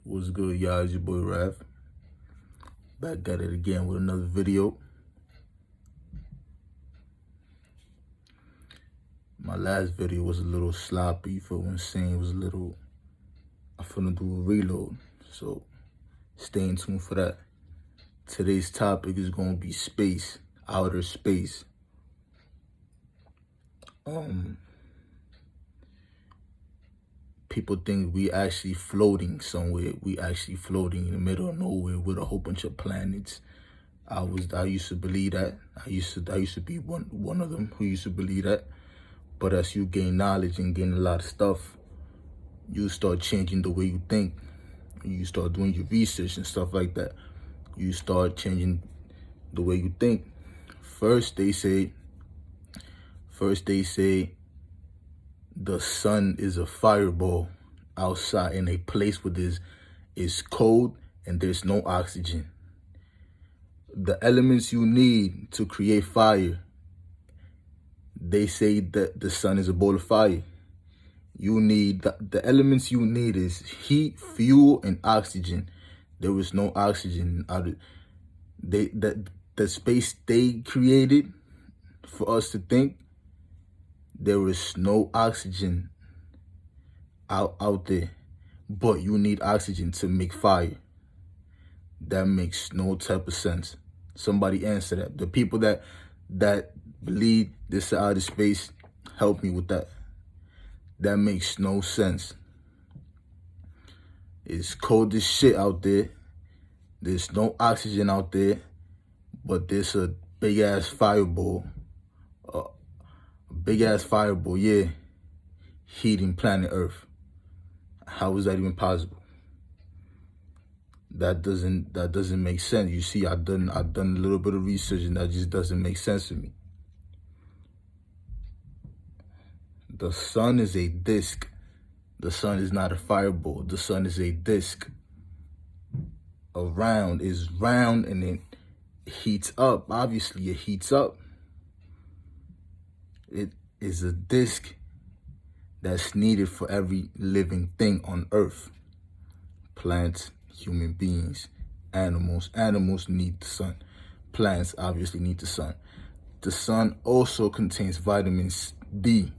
What's good, y'all? It's your boy Raph. Back at it again with another video. My last video was a little sloppy for one scene. Was a little. I'm finna do a reload, so stay in tune for that. Today's topic is gonna be space, outer space. People think we actually floating somewhere. We actually floating in the middle of nowhere with a whole bunch of planets. I used to believe that. I used to be one of them who used to believe that. But as you gain knowledge and gain a lot of stuff, you start changing the way you think. You start doing your research and stuff like that. You start changing the way you think. First they say the sun is a fireball outside in a place where it's cold and there's no oxygen. The elements you need to create fire, they say that the sun is a ball of fire. You need the elements you need is heat, fuel, and oxygen. There is no oxygen out of the space they created for us to think. There is no oxygen out there, but you need oxygen to make fire. That makes no type of sense. Somebody answer that. The people that believe this is outer space, help me with that. That makes no sense. It's cold as shit out there. There's no oxygen out there, but there's a big ass fireball. Yeah, heating planet Earth. How is that even possible? That doesn't make sense. You see, I've done a little bit of research and that just doesn't make sense to me. The sun is a disk. The sun is not a fireball. The sun is a disk. Is round and it heats up. Obviously, it heats up. It is a disk that's needed for every living thing on Earth. Plants, human beings, animals. Animals need the sun. Plants obviously need the sun. The sun also contains vitamin D.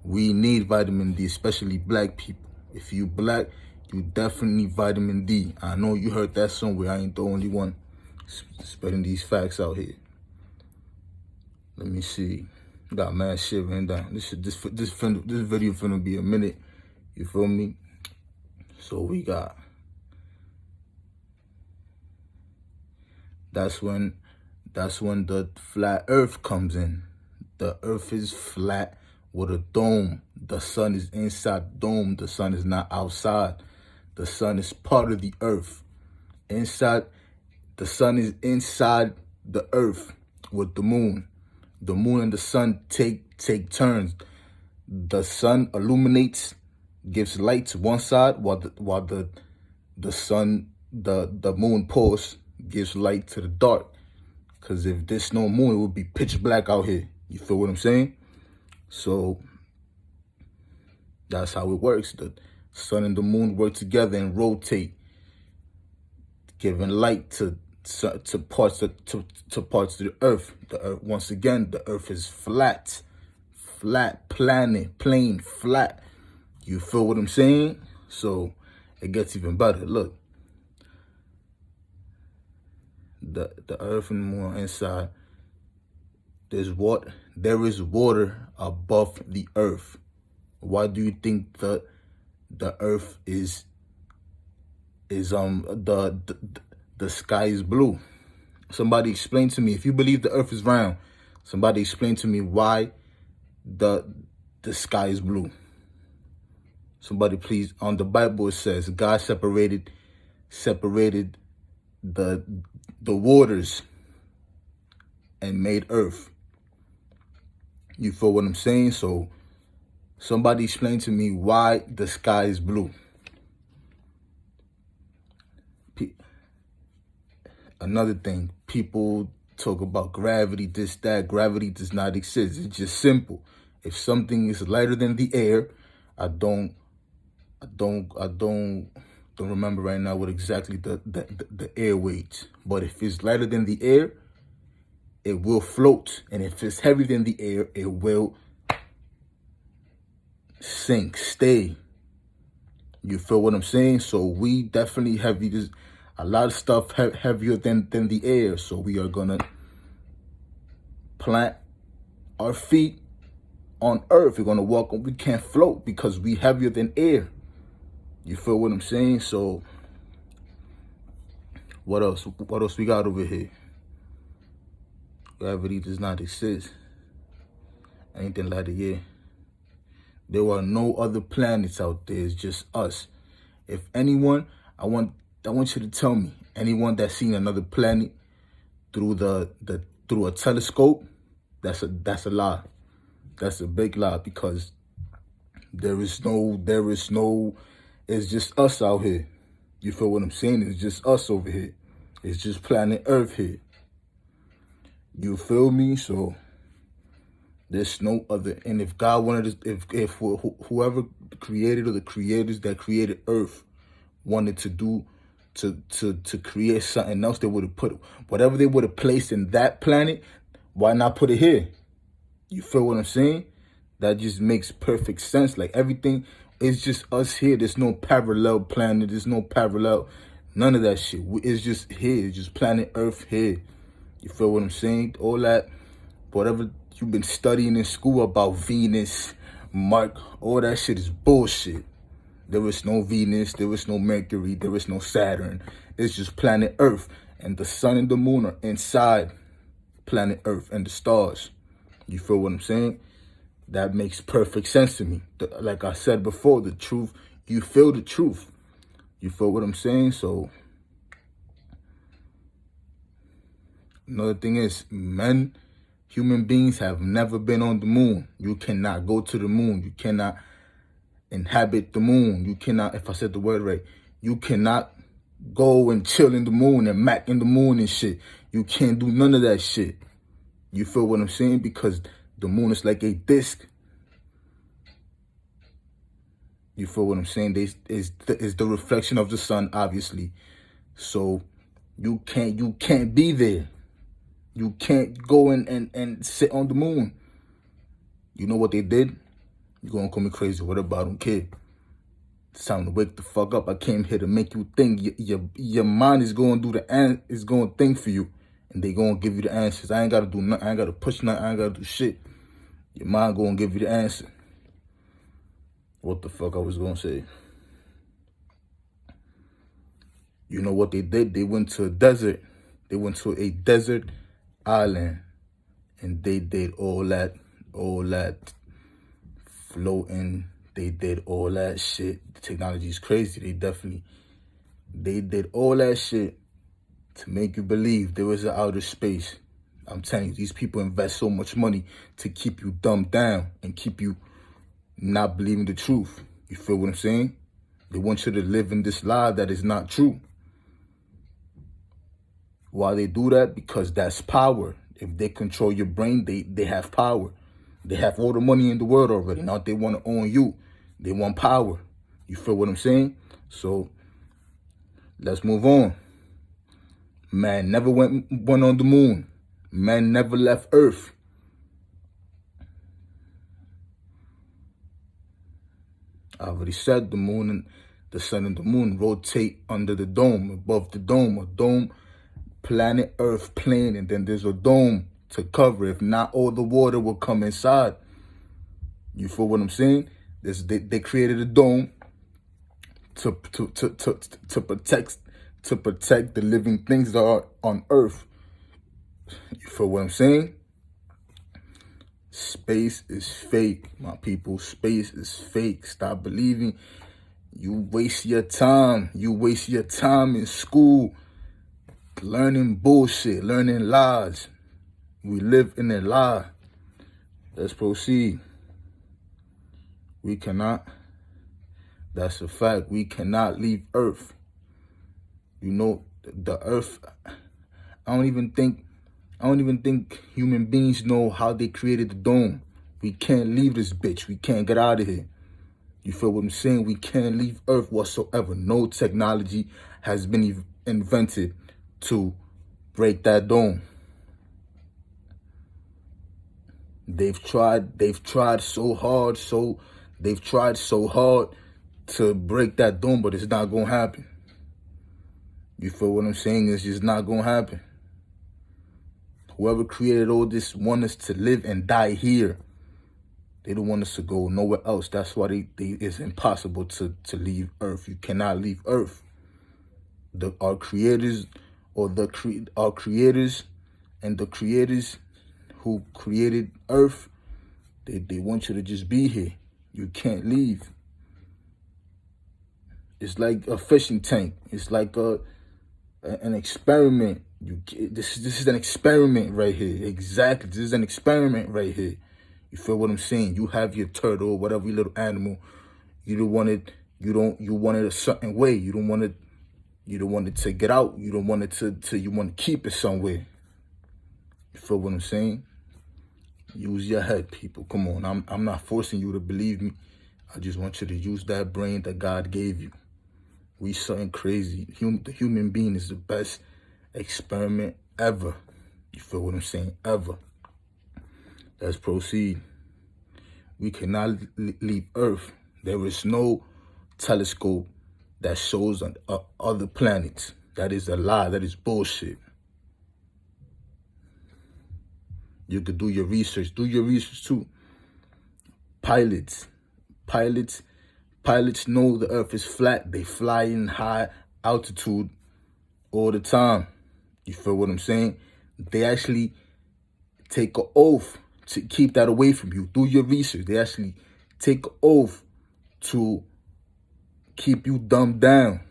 We need vitamin D, especially black people. If you black, you definitely need vitamin D. I know you heard that somewhere. I ain't the only one spreading these facts out here. Let me see. Got mad shit written down. This video finna be a minute. You feel me? So we got. That's when the flat Earth comes in. The Earth is flat with a dome. The sun is inside the dome. The sun is not outside. The sun is part of the Earth. The sun is inside the Earth with the moon. The moon and the sun take turns. The sun illuminates, gives light to one side, while the moon pulls, gives light to the dark. Because if there's no moon, it would be pitch black out here. You feel what I'm saying? So that's how it works. The sun and the moon work together and rotate, giving light to parts of the Earth. The Earth, once again, the Earth is flat planet, plain flat. You feel what I'm saying? So it gets even better. Look, the Earth and the moon inside. There is water above the Earth. Why do you think the Earth is the sky is blue? Somebody explain to me. If you believe the Earth is round, somebody explain to me why the sky is blue. Somebody please. On the Bible it says God separated the waters and made Earth. You feel what I'm saying? So somebody explain to me why the sky is blue. Another thing, people talk about gravity, this, that. Gravity does not exist. It's just simple. If something is lighter than the air, I don't don't remember right now what exactly the air weight. But if it's lighter than the air, it will float. And if it's heavier than the air, it will sink, stay. You feel what I'm saying? So we definitely heavy. There's a lot of stuff heavier than the air. So we are going to plant our feet on earth. We're going to walk on. We can't float because we heavier than air. You feel what I'm saying? So what else? What else we got over here? Gravity does not exist. Anything like that, yeah. There are no other planets out there. It's just us. If anyone, I want you to tell me, anyone that's seen another planet through through a telescope, that's a lie. That's a big lie, because there is no, it's just us out here. You feel what I'm saying? It's just us over here. It's just planet Earth here. You feel me? So there's no other. And if God wanted to, if whoever created, or the creators that created Earth wanted to do, to create something else, they would have put whatever they would have placed in that planet. Why not put it here? You feel what I'm saying? That just makes perfect sense. Like, everything is just us here. There's no parallel planet. There's no parallel, none of that shit. It's just here. It's just planet Earth here. You feel what I'm saying? All that, whatever you've been studying in school about Venus, Mars, all that shit is bullshit. There is no Venus, there is no Mercury, there is no Saturn. It's just planet Earth. And the sun and the moon are inside planet Earth and the stars. You feel what I'm saying? That makes perfect sense to me. Like I said before, the truth, you feel the truth. You feel what I'm saying? So another thing is, human beings have never been on the moon. You cannot go to the moon. You cannot inhabit the moon. You cannot, if I said the word right, you cannot go and chill in the moon and mac in the moon and shit. You can't do none of that shit. You feel what I'm saying? Because the moon is like a disc. You feel what I'm saying? It's the reflection of the sun, obviously. So you can't be there. You can't go and sit on the moon. You know what they did? You're going to call me crazy. What about? I don't care. It's time to wake the fuck up. I came here to make you think. Your mind is going to do is going to think for you. And they going to give you the answers. I ain't got to do nothing. I ain't got to push nothing. I ain't got to do shit. Your mind going to give you the answer. What the fuck I was going to say? You know what they did? They went to a desert. They went to a desert island. And they did all that floating. They did all that shit. The technology is crazy. They did all that shit to make you believe there was an outer space. I'm telling you, these people invest so much money to keep you dumbed down and keep you not believing the truth. You feel what I'm saying? They want you to live in this lie that is not true. Why they do that? Because that's power. If they control your brain, they have power. They have all the money in the world already. Now they want to own you. They want power. You feel what I'm saying? So let's move on. Man never went on the moon. Man never left Earth. I already said the moon and the sun and the moon rotate under the dome, above the dome. A dome, planet Earth plane, and then there's a dome to cover. If not, all the water will come inside. You feel what I'm saying? They created a dome to protect the living things that are on Earth. You feel what I'm saying? Space is fake, my people. Space is fake. Stop believing. You waste your time. You waste your time in school learning bullshit, learning lies. We live in a lie. Let's proceed. We cannot. That's a fact. We cannot leave Earth. You know, the Earth, I don't even think human beings know how they created the dome. We can't leave this bitch. We can't get out of here. You feel what I'm saying? We can't leave Earth whatsoever. No technology has been invented to break that dome. They've tried so hard to break that dome, but it's not gonna happen. You feel what I'm saying? It's just not gonna happen. Whoever created all this want us to live and die here. They don't want us to go nowhere else. That's why it's impossible to leave Earth. You cannot leave Earth. Our creators and the creators who created Earth, they want you to just be here. You can't leave. It's like a fishing tank. It's like an experiment. This is an experiment right here. Exactly. This is an experiment right here. You feel what I'm saying? You have your turtle or whatever little animal. You want it a certain way. You don't want it to get out. You don't want it to you want to keep it somewhere. You feel what I'm saying? Use your head, people. Come on. I'm not forcing you to believe me. I just want you to use that brain that God gave you. We something crazy. The human being is the best experiment ever. You feel what I'm saying? Ever. Let's proceed. We cannot leave Earth. There is no telescope that shows on other planets. That is a lie. That is bullshit. You could do your research. Do your research too. Pilots know the Earth is flat. They fly in high altitude all the time. You feel what I'm saying? They actually take an oath to keep that away from you. Do your research. They actually take an oath to keep you dumbed down,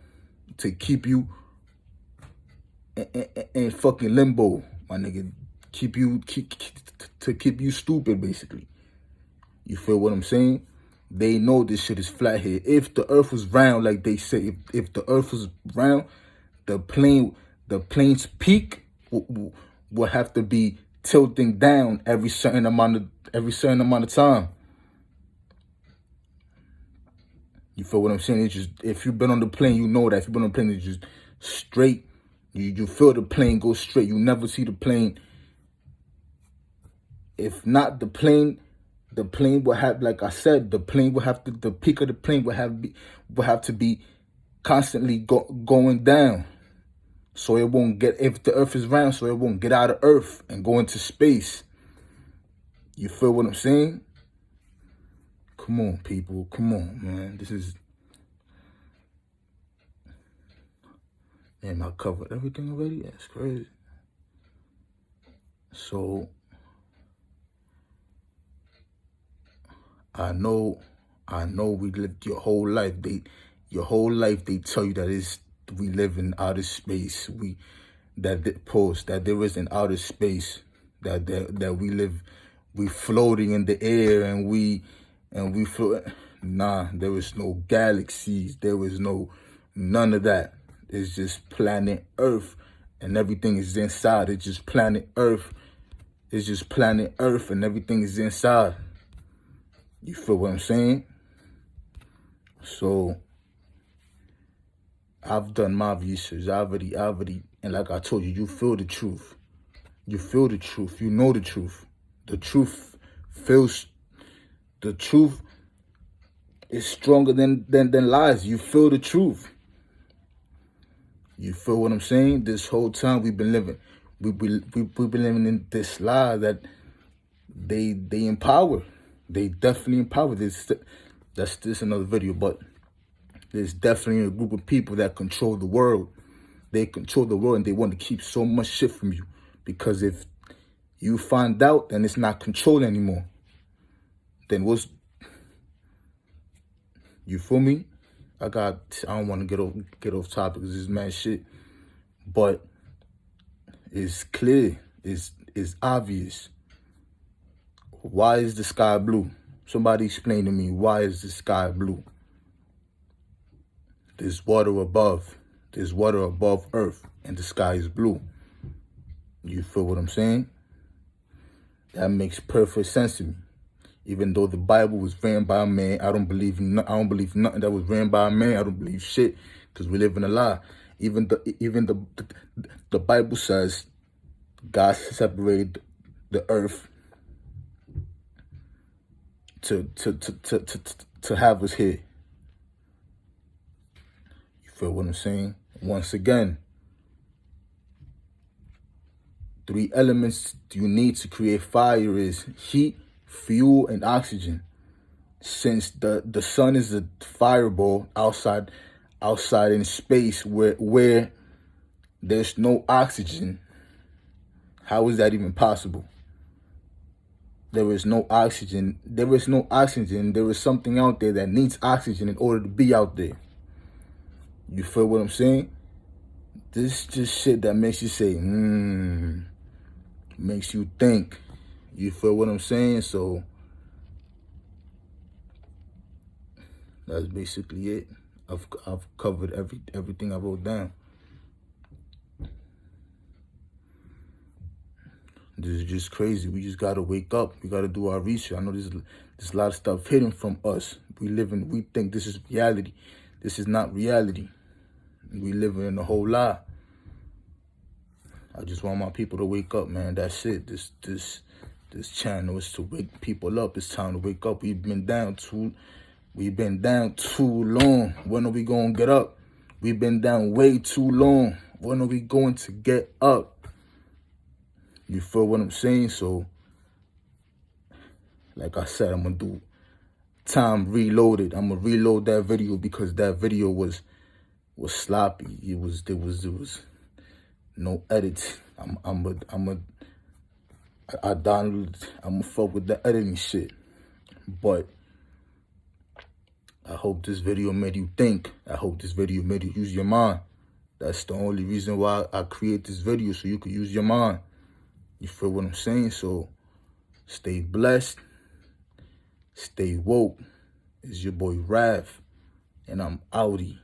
to keep you in fucking limbo, my nigga. Keep you stupid, basically. You feel what I'm saying? They know this shit is flat here. If the Earth was round, like they say, if the Earth was round, the plane's peak will have to be tilting down every certain amount of time. You feel what I'm saying? It's just, if you've been on the plane, you know that. If you've been on the plane, it's just straight. You feel the plane go straight. You never see the plane. If not, the plane will have, like I said, the peak of the plane will have to be constantly going down. So it won't get, if the Earth is round, so it won't get out of Earth and go into space. You feel what I'm saying? Come on, people. Come on, man. Damn, I covered everything already? That's crazy. So, I know we lived your whole life. They tell you that we live in outer space. That there is an outer space. That we floating in the air and we float. Nah, there is no galaxies. There is none of that. It's just planet Earth, and everything is inside. It's just planet Earth. It's just planet Earth, and everything is inside. You feel what I'm saying? So I've done my research. I already, and like I told you, you feel the truth. You feel the truth. You know the truth. The truth is stronger than lies. You feel the truth. You feel what I'm saying? This whole time we've been living in this lie that they empower. They definitely empower. That's another video, but there's definitely a group of people that control the world. They control the world and they want to keep so much shit from you. Because if you find out, then it's not control anymore. Then you feel me? I don't want to get off topic because this is mad shit. But it's clear. It's obvious. Why is the sky blue? Somebody explain to me, why is the sky blue? There's water above. There's water above Earth, and the sky is blue. You feel what I'm saying? That makes perfect sense to me. Even though the Bible was written by a man, I don't believe nothing that was written by a man. I don't believe shit, because we live in a lie. Even the Bible says God separated the earth to have us here. You feel what I'm saying? Once again, 3 elements you need to create fire is heat, fuel, and oxygen. Since the sun is a fireball outside in space where there's no oxygen, how is that even possible? There is no oxygen. There is no oxygen. There is something out there that needs oxygen in order to be out there. You feel what I'm saying? This just shit that makes you say, makes you think. You feel what I'm saying? So that's basically it. I've covered everything I wrote down. This is just crazy. We just gotta wake up. We gotta do our research. I know there's a lot of stuff hidden from us. We think this is reality. This is not reality. We living in a whole lie. I just want my people to wake up, man. That's it. This channel is to wake people up. It's time to wake up. We've been down too long. When are we gonna get up? We've been down way too long. When are we going to get up? You feel what I'm saying? So, like I said, I'm gonna do time reloaded. I'm gonna reload that video because that video was sloppy. There was no edits. I'm gonna fuck with the editing shit. But I hope this video made you think. I hope this video made you use your mind. That's the only reason why I create this video, so you could use your mind. You feel what I'm saying? So stay blessed, stay woke. It's your boy Rav, and I'm outie.